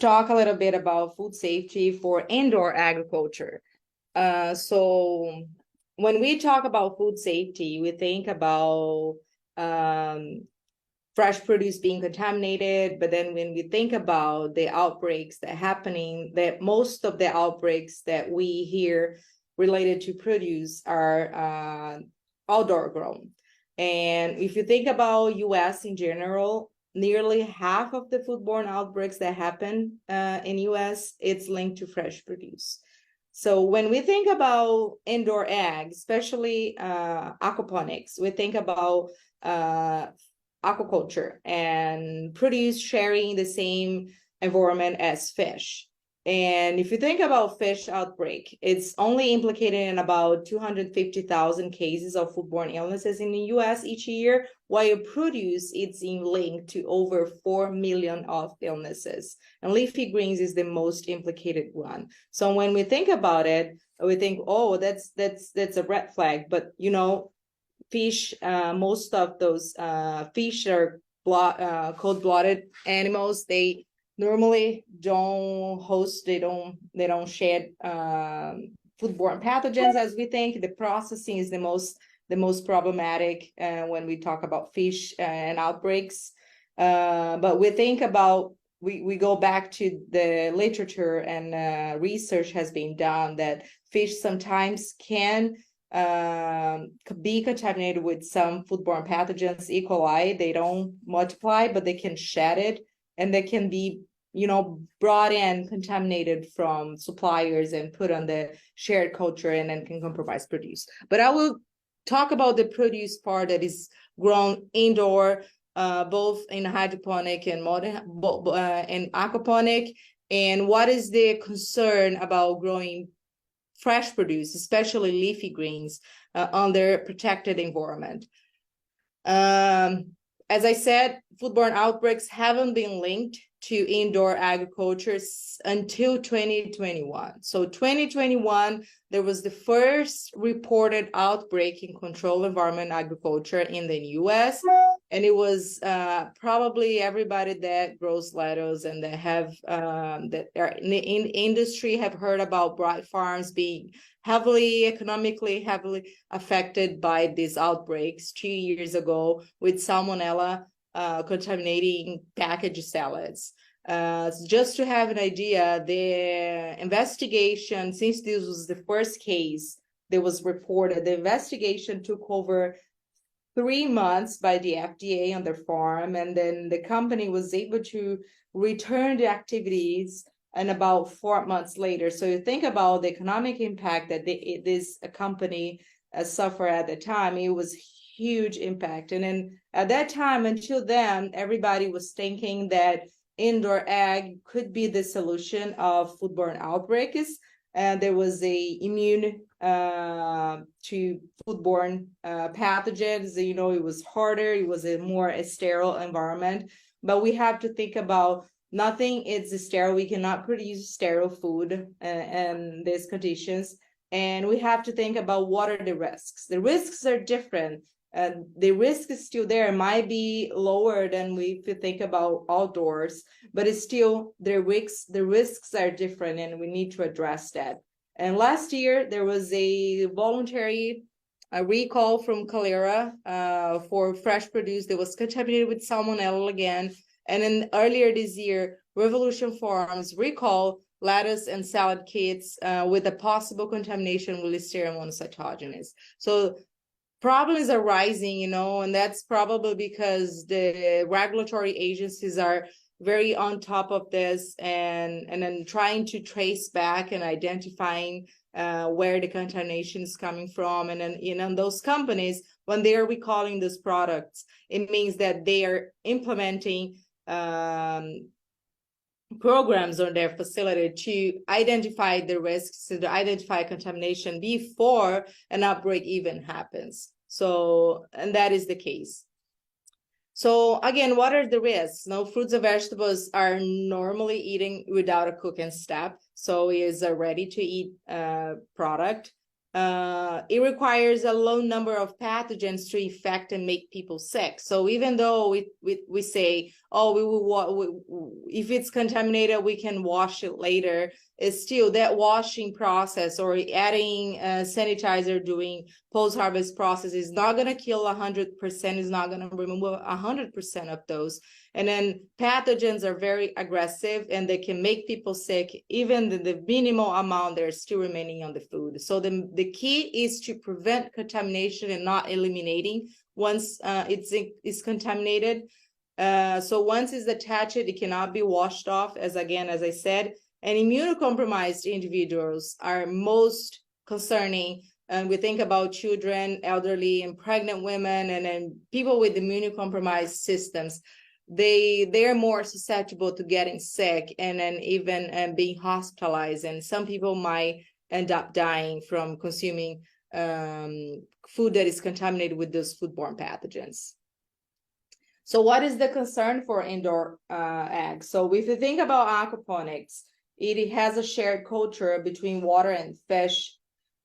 talk a little bit about food safety for indoor agriculture. So when we talk about food safety, we think about fresh produce being contaminated, but then when we think about the outbreaks that are happening, that most of the outbreaks that we hear related to produce are outdoor grown. And if you think about US in general, nearly half of the foodborne outbreaks that happen in US, it's linked to fresh produce. So when we think about indoor ag, especially aquaponics, we think about aquaculture and produce sharing the same environment as fish. And if you think about fish outbreak, it's only implicated in about 250,000 cases of foodborne illnesses in the US each year, while produce it's in linked to over 4 million of illnesses. And leafy greens is the most implicated one. So when we think about it, we think, oh, that's a red flag. But fish, most of those fish are cold-blooded animals. They normally don't shed foodborne pathogens as we think. The processing is the most problematic when we talk about fish and outbreaks. But we think about we go back to the literature, and research has been done that fish sometimes can be contaminated with some foodborne pathogens. E. coli, they don't multiply, but they can shed it, and they can be brought in contaminated from suppliers and put on the shared culture, and then can compromise produce. But I will talk about the produce part that is grown indoor, both in hydroponic and and aquaponic, and what is the concern about growing fresh produce, especially leafy greens, under protected environment. As I said, foodborne outbreaks haven't been linked to indoor agriculture until 2021. So 2021, there was the first reported outbreak in controlled environment agriculture in the US. And it was probably everybody that grows lettuce and that have that are in the industry have heard about Bright Farms being economically heavily affected by these outbreaks 2 years ago with Salmonella contaminating packaged salads. Just to have an idea, the investigation, since this was the first case that was reported, the investigation took over 3 months by the FDA on their farm, and then the company was able to return the activities and about 4 months later. So you think about the economic impact that this company suffered at the time. It was huge impact. And then at that time, until then, everybody was thinking that indoor ag could be the solution of foodborne outbreaks. And there was a immune to foodborne pathogens. It was harder. It was a more sterile environment. But we have to think about nothing is sterile. We cannot produce sterile food in these conditions. And we have to think about what are the risks. The risks are different. The risk is still there. It might be lower than if you think about outdoors, but it's still the risks are different, and we need to address that. And last year there was a voluntary recall from Calera for fresh produce that was contaminated with Salmonella again. And then earlier this year, Revolution Farms recalled lettuce and salad kits with a possible contamination with Listeria monocytogenes. So problems are rising, and that's probably because the regulatory agencies are very on top of this and then trying to trace back and identifying where the contamination is coming from. And then, those companies, when they are recalling these products, it means that they are implementing programs on their facility to identify the risks, to identify contamination before an outbreak even happens. So, and that is the case. So again, what are the risks? Fruits and vegetables are normally eaten without a cooking step. So it is a ready to eat product. it requires a low number of pathogens to infect and make people sick. So even though we say, oh, if it's contaminated, we can wash it later, it's still that washing process or adding sanitizer during post-harvest process is not going to kill 100%, is not going to remove 100% of those. And then pathogens are very aggressive and they can make people sick. Even the minimal amount, they're still remaining on the food. So the key is to prevent contamination and not eliminating once it's contaminated. So once it's attached, it cannot be washed off, as I said. And immunocompromised individuals are most concerning. And we think about children, elderly, and pregnant women, and then people with immunocompromised systems. They're more susceptible to getting sick and then even being hospitalized. And some people might end up dying from consuming food that is contaminated with those foodborne pathogens. So what is the concern for indoor ag? So if you think about aquaponics, it has a shared culture between water and fish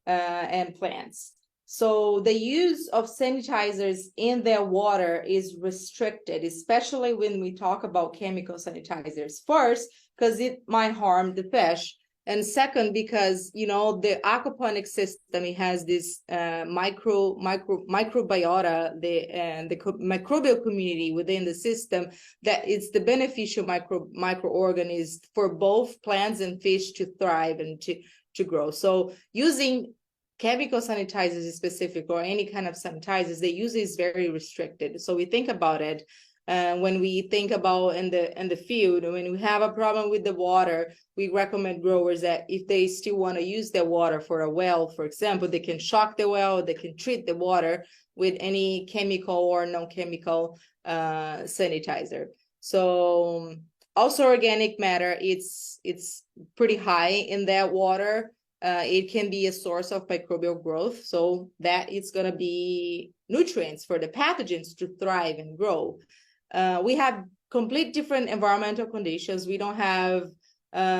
and plants. So the use of sanitizers in their water is restricted, especially when we talk about chemical sanitizers. First, because it might harm the fish. And second, because, you know, the aquaponic system, it has this microbiota, the microbial community within the system, that it's the beneficial microorganisms for both plants and fish to thrive and to grow. So using chemical sanitizers specific or any kind of sanitizers, the use is very restricted. So we think about it when we think about in the field, when we have a problem with the water, we recommend growers that if they still want to use their water for a well, for example, they can shock the well, they can treat the water with any chemical or non-chemical sanitizer. So also organic matter, it's pretty high in that water. It can be a source of microbial growth, so that it's going to be nutrients for the pathogens to thrive and grow. We have complete different environmental conditions. We don't have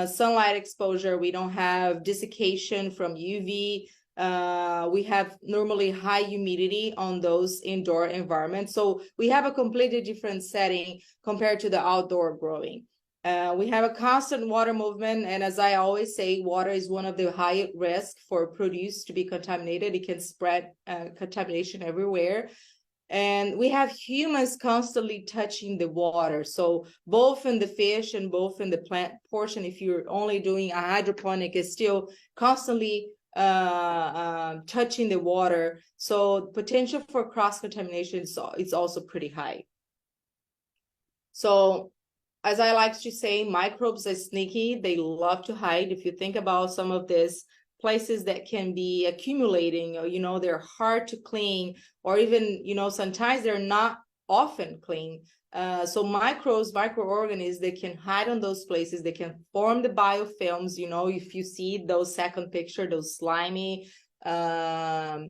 sunlight exposure. We don't have desiccation from UV. We have normally high humidity on those indoor environments. So we have a completely different setting compared to the outdoor growing. We have a constant water movement, and as I always say, water is one of the high risk for produce to be contaminated. It can spread contamination everywhere. And we have humans constantly touching the water. So both in the fish and both in the plant portion, if you're only doing a hydroponic, is still constantly touching the water. So potential for cross-contamination is also pretty high. So as I like to say, microbes are sneaky. They love to hide. If you think about some of these places that can be accumulating, or, you know, they're hard to clean, or even, you know, sometimes they're not often clean. So microorganisms, they can hide on those places. They can form the biofilms. You know, if you see those second picture, those slimy, it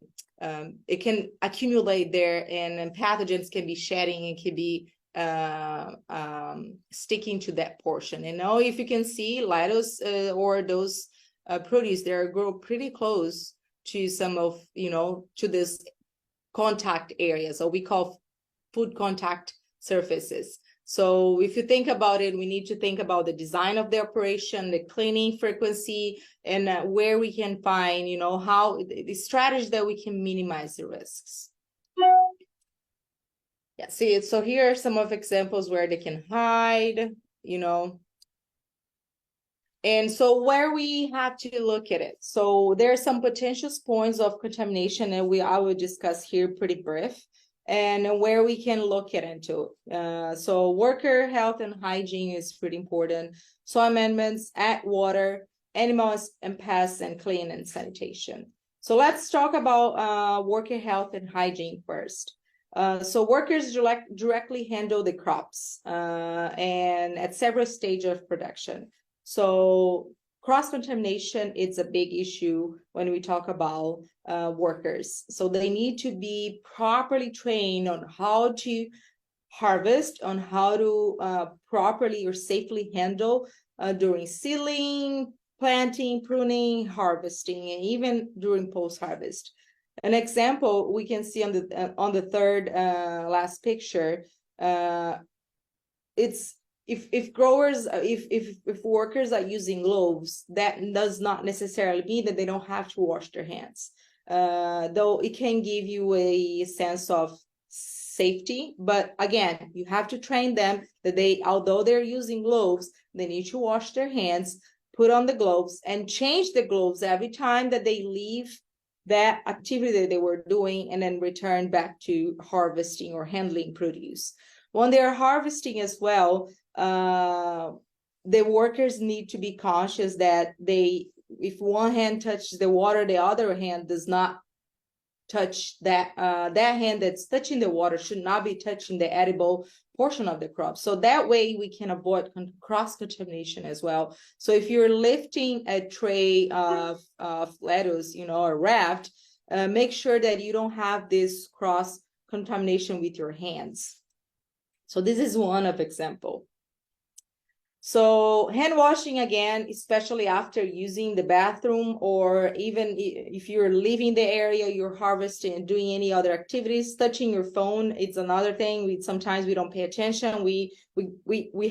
can accumulate there, and pathogens can be shedding and can be sticking to that portion. And now if you can see lettuce or those produce, they grow pretty close to some of, you know, to this contact area. So we call food contact surfaces. So if you think about it, we need to think about the design of the operation, the cleaning frequency, and where we can find, you know, how the strategy that we can minimize the risks. Yeah, see, so here are some of examples where they can hide, you know. And so where we have to look at it. So there are some potential points of contamination that I will discuss here pretty brief, and where we can look at into. So worker health and hygiene is pretty important. Soil amendments, add water, animals and pests, and clean and sanitation. So let's talk about worker health and hygiene first. So workers directly handle the crops and at several stages of production. So cross-contamination is a big issue when we talk about workers. So they need to be properly trained on how to harvest, on how to properly or safely handle during sealing, planting, pruning, harvesting, and even during post-harvest. An example we can see on the third last picture, it's if growers, if workers are using gloves, that does not necessarily mean that they don't have to wash their hands. Though it can give you a sense of safety, but again, you have to train them that they, although they're using gloves, they need to wash their hands, put on the gloves, and change the gloves every time that they leave that activity that they were doing, and then return back to harvesting or handling produce. When they're harvesting as well, the workers need to be conscious that if one hand touches the water, the other hand does not touch that. That hand that's touching the water should not be touching the edible portion of the crop. So that way we can avoid cross-contamination as well. So if you're lifting a tray of lettuce, a raft, make sure that you don't have this cross-contamination with your hands. So this is one of example. So hand washing, again, especially after using the bathroom, or even if you're leaving the area, you're harvesting and doing any other activities, touching your phone, it's another thing. Sometimes we don't pay attention. We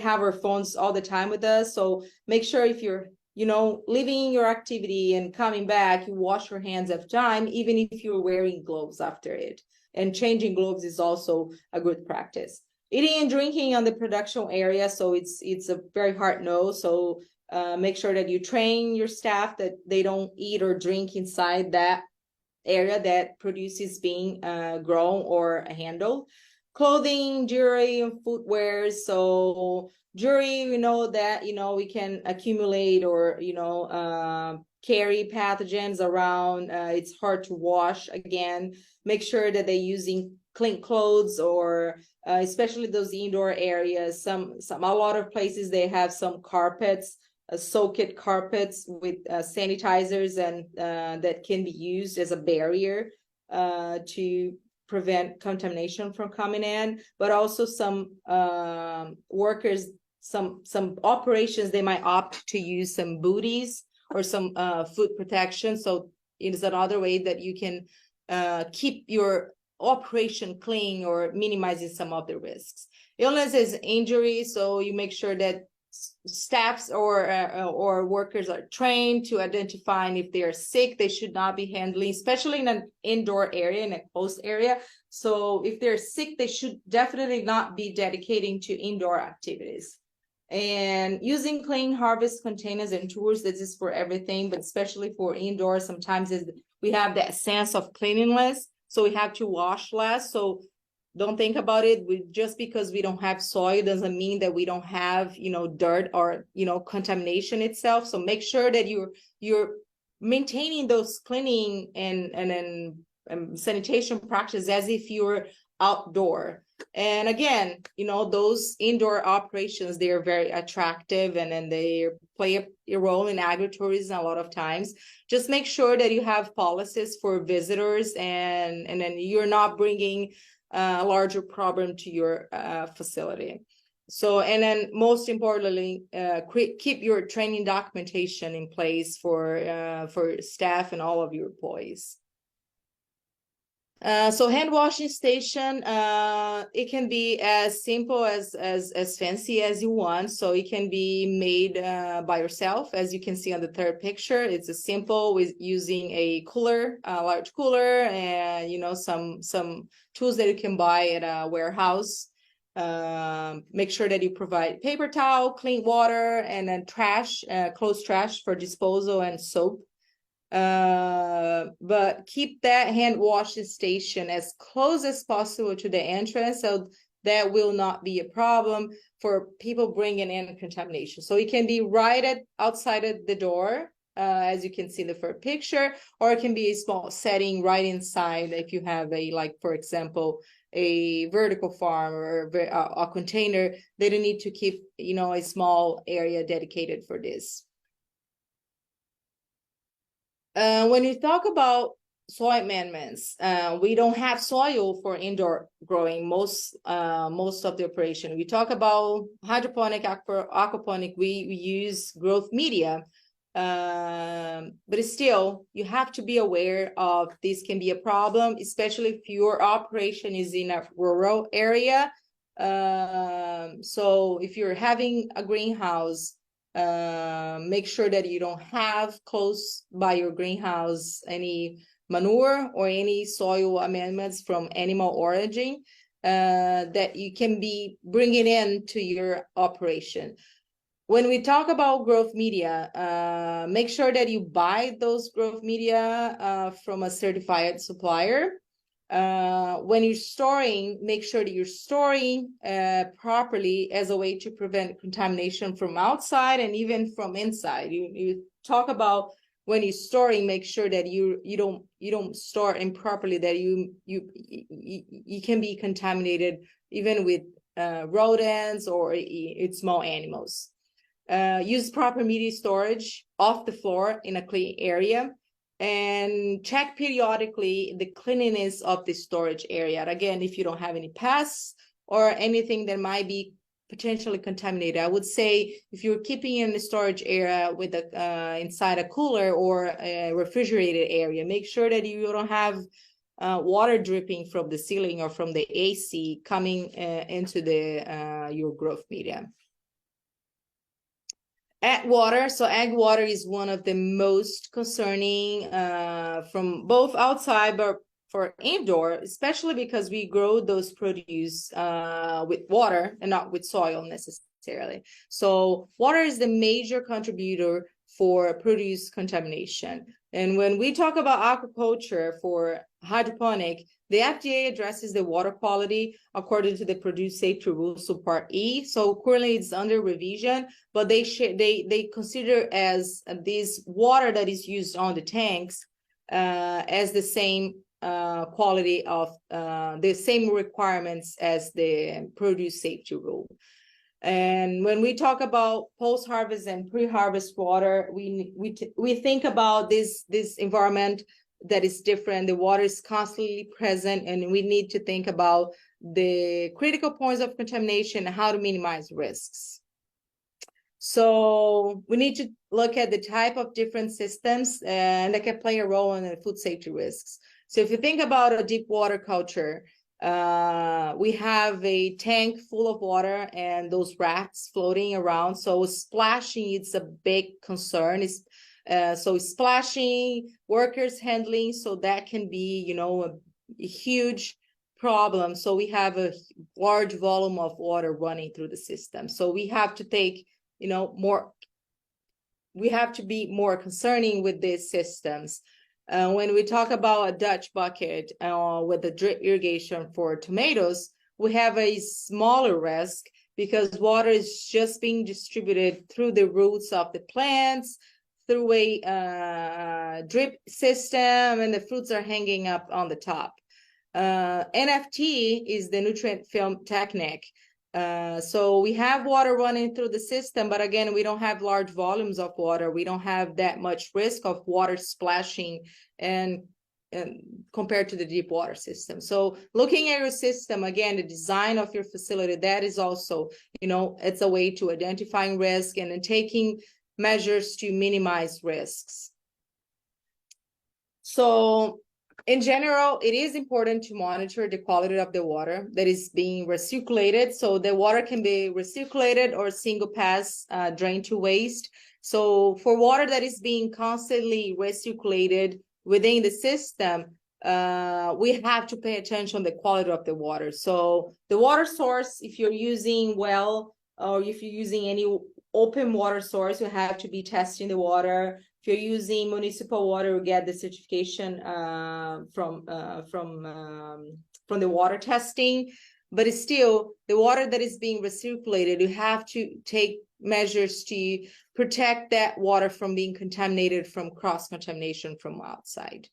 have our phones all the time with us. So make sure if you're, leaving your activity and coming back, you wash your hands every time, even if you're wearing gloves after it. And changing gloves is also a good practice. Eating and drinking on the production area, so it's a very hard no. So make sure that you train your staff that they don't eat or drink inside that area that produce is being grown or handled. Clothing, jewelry, and footwear. So jewelry, we know that we can accumulate or carry pathogens around. It's hard to wash. Again, make sure that they're using clean clothes, or especially those indoor areas. A lot of places they have some carpets, soaked carpets with sanitizers, and that can be used as a barrier to prevent contamination from coming in. But also some workers, some operations, they might opt to use some booties or some foot protection. So it is another way that you can keep your operation clean or minimizing some of the risks. Illness is injury, so you make sure that staffs or workers are trained to identify, and if they are sick, they should not be handling, especially in an indoor area, in a closed area. So if they're sick, they should definitely not be dedicating to indoor activities. And using clean harvest containers and tools, this is for everything, but especially for indoor, sometimes we have that sense of cleanliness, so we have to wash less. So don't think about it. Just because we don't have soil doesn't mean that we don't have, dirt or, contamination itself. So make sure that you're maintaining those cleaning and sanitation practices as if you're outdoor. And again, those indoor operations, they are very attractive, and then they play a role in agritourism a lot of times. Just make sure that you have policies for visitors, and then you're not bringing a larger problem to your facility. So, and then most importantly, keep your training documentation in place for staff and all of your employees. So hand washing station, it can be as simple as fancy as you want. So it can be made by yourself, as you can see on the third picture. It's a simple with using a cooler, a large cooler, and some tools that you can buy at a warehouse. Make sure that you provide paper towel, clean water, and then trash, closed trash for disposal, and soap. But keep that hand washing station as close as possible to the entrance, so that will not be a problem for people bringing in contamination. So it can be right outside of the door, as you can see in the first picture, or it can be a small setting right inside if you have for example, a vertical farm or a container. They don't need to keep, a small area dedicated for this. When you talk about soil amendments, we don't have soil for indoor growing most of the operation. We talk about hydroponic, aquaponic, we use growth media. But still, you have to be aware of this can be a problem, especially if your operation is in a rural area. So if you're having a greenhouse, make sure that you don't have close by your greenhouse any manure or any soil amendments from animal origin that you can be bringing in to your operation. When we talk about growth media, make sure that you buy those growth media from a certified supplier. When you're storing, make sure that you're storing properly as a way to prevent contamination from outside and even from inside. You talk about when you're storing, make sure that you don't store improperly, that you can be contaminated even with rodents or small animals. Use proper media storage off the floor in a clean area, and check periodically the cleanliness of the storage area. Again, if you don't have any pests or anything that might be potentially contaminated, I would say if you're keeping in the storage area with inside a cooler or a refrigerated area, make sure that you don't have water dripping from the ceiling or from the AC coming into your growth media. Egg water. So egg water is one of the most concerning from both outside, but for indoor, especially because we grow those produce with water and not with soil necessarily. So water is the major contributor for produce contamination. And when we talk about aquaculture for hydroponic, the FDA addresses the water quality according to the Produce Safety Rules, so Part E. So currently it's under revision, but they consider as this water that is used on the tanks as the same quality of the same requirements as the Produce Safety Rule. And when we talk about post-harvest and pre-harvest water, we think about this environment that is different. The water is constantly present, and we need to think about the critical points of contamination and how to minimize risks. So we need to look at the type of different systems and that can play a role in the food safety risks. So if you think about a deep water culture, we have a tank full of water and those rats floating around. So splashing, it's a big concern. So splashing, workers handling, so that can be, a huge problem. So we have a large volume of water running through the system. So we have to take, we have to be more concerning with these systems. When we talk about a Dutch bucket with the drip irrigation for tomatoes, we have a smaller risk because water is just being distributed through the roots of the plants, through a drip system, and the fruits are hanging up on the top. NFT is the nutrient film technique. So we have water running through the system, but again, we don't have large volumes of water. We don't have that much risk of water splashing and compared to the deep water system. So looking at your system, again, the design of your facility, that is also, it's a way to identifying risk and then taking measures to minimize risks. So in general, it is important to monitor the quality of the water that is being recirculated. So the water can be recirculated or single pass drain to waste. So for water that is being constantly recirculated within the system, we have to pay attention to the quality of the water. So the water source, if you're using well, or if you're using any open water source, you have to be testing the water. If you're using municipal water, you get the certification from the water testing. But it's still the water that is being recirculated, you have to take measures to protect that water from being contaminated from cross-contamination from outside.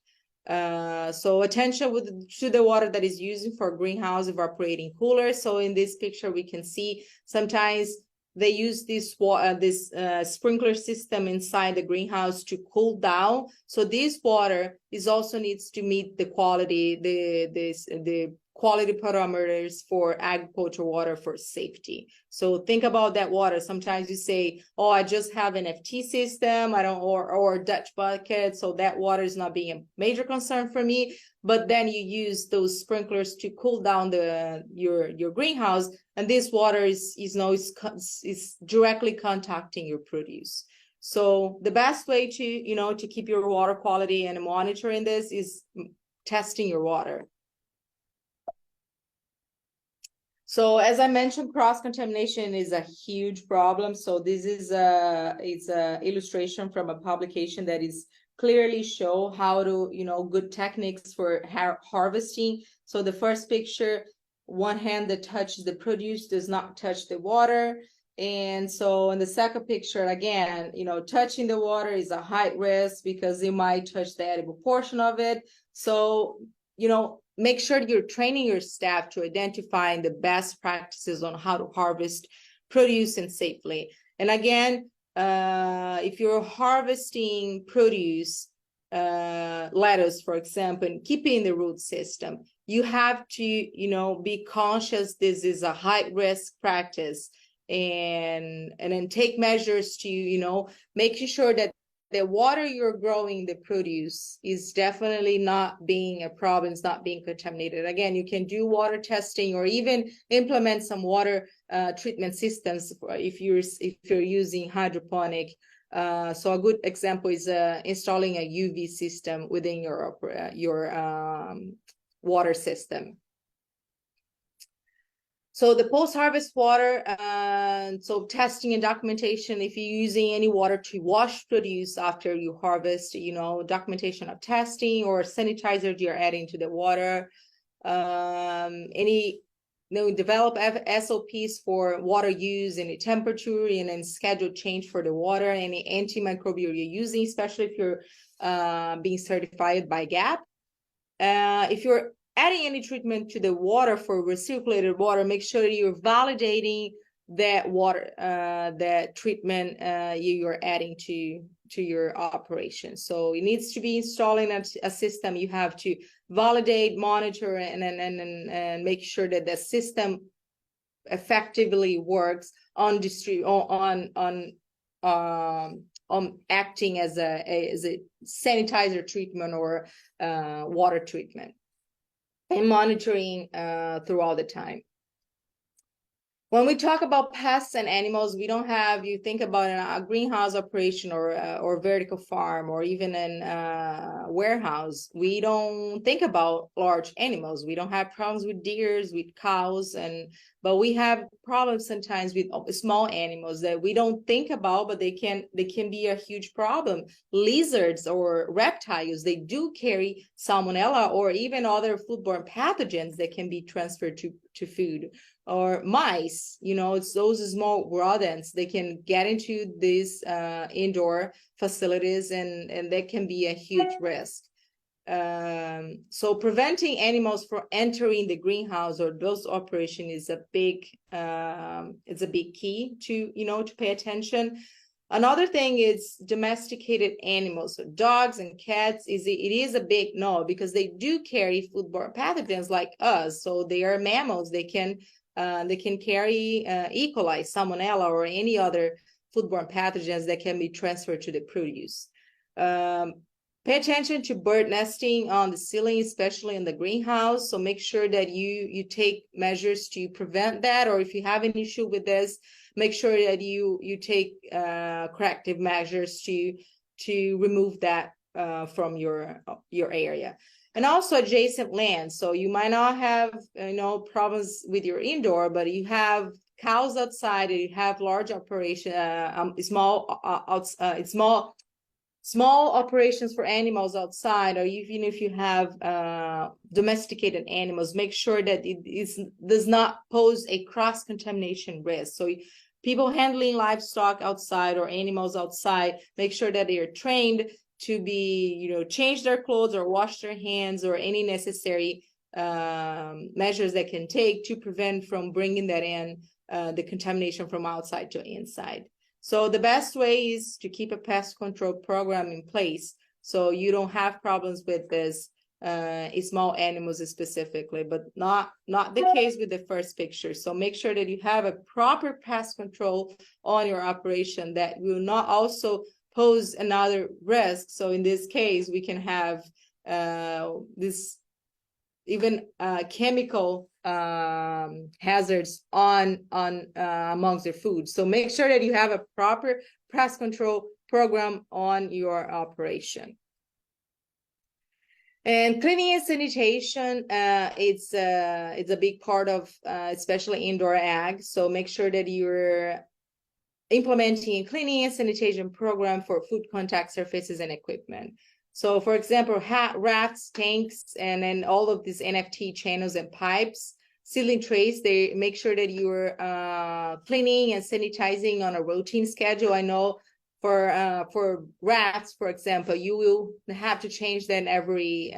So attention to the water that is used for greenhouse evaporating coolers. So in this picture, we can see sometimes they use this sprinkler system inside the greenhouse to cool down. So this water is also needs to meet the quality, the quality parameters for agricultural water for safety. So think about that water. Sometimes you say, oh, I just have an FT system, I don't, or Dutch bucket, so that water is not being a major concern for me. But then you use those sprinklers to cool down your greenhouse, and this water is directly contacting your produce. So the best way to to keep your water quality and monitoring this is testing your water. So as I mentioned, cross-contamination is a huge problem. So this is it's a illustration from a publication that is clearly show how to, good techniques for harvesting. So the first picture, one hand that touches the produce does not touch the water. And so in the second picture, again, touching the water is a high risk because you might touch the edible portion of it. So, make sure you're training your staff to identify the best practices on how to harvest produce and safely. And again, if you're harvesting produce, lettuce, for example, and keeping the root system, you have to, be conscious this is a high risk practice, and then take measures to, making sure that the water you're growing the produce is definitely not being a problem, it's not being contaminated. Again, you can do water testing or even implement some water treatment systems if you're using hydroponic. So a good example is installing a UV system within your water system. So the post-harvest water, so testing and documentation, if you're using any water to wash produce after you harvest, documentation of testing or sanitizer you're adding to the water. Develop SOPs for water use, any temperature, and then schedule change for the water, any antimicrobial you're using, especially if you're being certified by GAP. If you're adding any treatment to the water for recirculated water, make sure you're validating that water, that treatment you're adding to your operation. So it needs to be installing a system. You have to validate, monitor, and make sure that the system effectively works on acting as a sanitizer treatment or water treatment, and monitoring throughout the time. When we talk about pests and animals, we don't have, you think about a greenhouse operation or vertical farm or even a warehouse, we don't think about large animals. We don't have problems with deers, with cows, but we have problems sometimes with small animals that we don't think about, but they can be a huge problem. Lizards or reptiles, they do carry salmonella or even other foodborne pathogens that can be transferred to food. Or mice, it's those small rodents, they can get into these indoor facilities and that can be a huge risk. So preventing animals from entering the greenhouse or those operation is a big key to to pay attention. Another thing is domesticated animals, so dogs and cats. It is a big no, because they do carry foodborne pathogens like us. So they are mammals. They can carry E. coli, salmonella, or any other foodborne pathogens that can be transferred to the produce. Pay attention to bird nesting on the ceiling, especially in the greenhouse. So make sure that you take measures to prevent that, or if you have an issue with this, make sure that you take corrective measures to remove that from your area. And also adjacent land. So you might not have problems with your indoor, but you have cows outside, and you have large operation, small operations for animals outside, or even if you have domesticated animals, make sure that it does not pose a cross-contamination risk. So people handling livestock outside or animals outside, make sure that they are trained to be, change their clothes or wash their hands, or any necessary measures that can take to prevent from bringing that in, the contamination from outside to inside. So the best way is to keep a pest control program in place so you don't have problems with this small animals specifically, but not the case with the first picture. So make sure that you have a proper pest control on your operation that will not also pose another risk. So in this case, we can have this even chemical hazards on amongst their food. So make sure that you have a proper pest control program on your operation. And cleaning and sanitation, it's a big part of especially indoor ag. So make sure that you're implementing a cleaning and sanitation program for food contact surfaces and equipment. So for example, rafts, tanks, and then all of these NFT channels and pipes, sealing trays, they make sure that you're cleaning and sanitizing on a routine schedule. I know for rafts, for example, you will have to change them every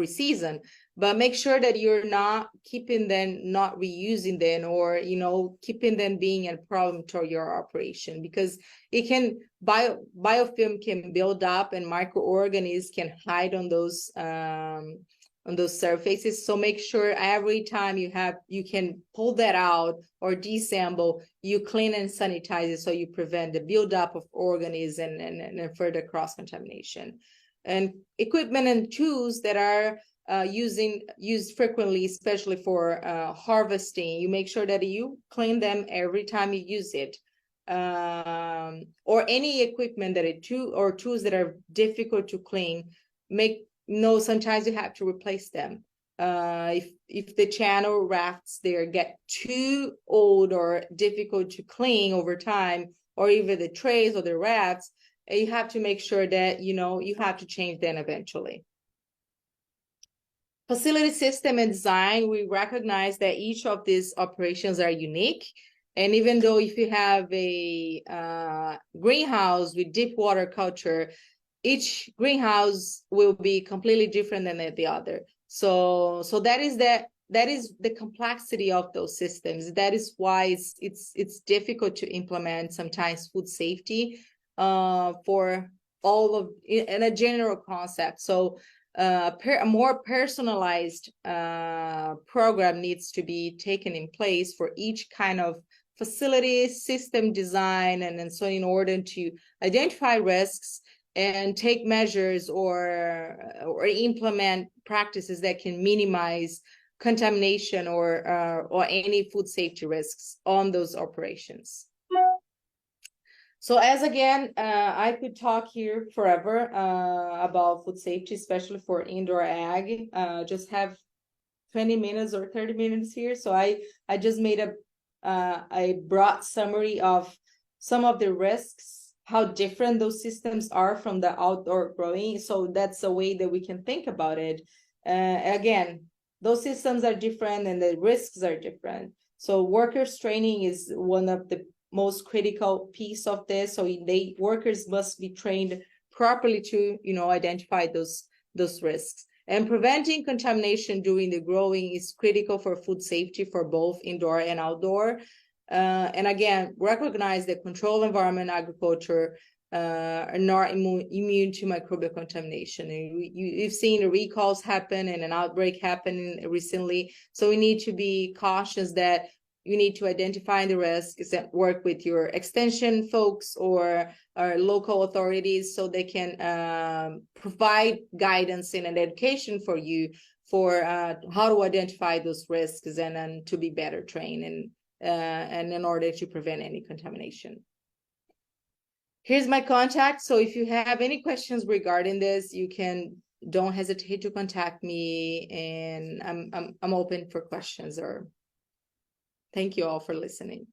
season, but make sure that you're not keeping them, not reusing them, or keeping them being a problem to your operation, because it can biofilm can build up and microorganisms can hide on those surfaces. So make sure every time you can pull that out or disassemble, you clean and sanitize it so you prevent the buildup of organisms and further cross-contamination. And equipment and tools that are used frequently, especially for harvesting, you make sure that you clean them every time you use it. Or any equipment that tools that are difficult to clean, sometimes you have to replace them. If the channel rafts there get too old or difficult to clean over time, or even the trays or the rafts, you have to make sure that you have to change them eventually. Facility system and design, we recognize that each of these operations are unique. And even though if you have a greenhouse with deep water culture, each greenhouse will be completely different than the other. So that is the complexity of those systems. That is why it's difficult to implement sometimes food safety for all of in a general concept. So a more personalized program needs to be taken in place for each kind of facility, system design, and so in order to identify risks and take measures or implement practices that can minimize contamination or any food safety risks on those operations. So I could talk here forever about food safety, especially for indoor ag. Just have 20 minutes or 30 minutes here. So I just made a broad summary of some of the risks, how different those systems are from the outdoor growing. So that's a way that we can think about it. Again, those systems are different and the risks are different. So workers training is one of the most critical piece of this. So workers must be trained properly to identify those risks. And preventing contamination during the growing is critical for food safety for both indoor and outdoor. And again, recognize that controlled environment agriculture are not immune to microbial contamination. And you've seen the recalls happen and an outbreak happen recently. So we need to be cautious that you need to identify the risks and work with your extension folks or local authorities so they can provide guidance and education for you for how to identify those risks and to be better trained and in order to prevent any contamination. Here's my contact. So if you have any questions regarding this, don't hesitate to contact me, and I'm open for questions. Or thank you all for listening.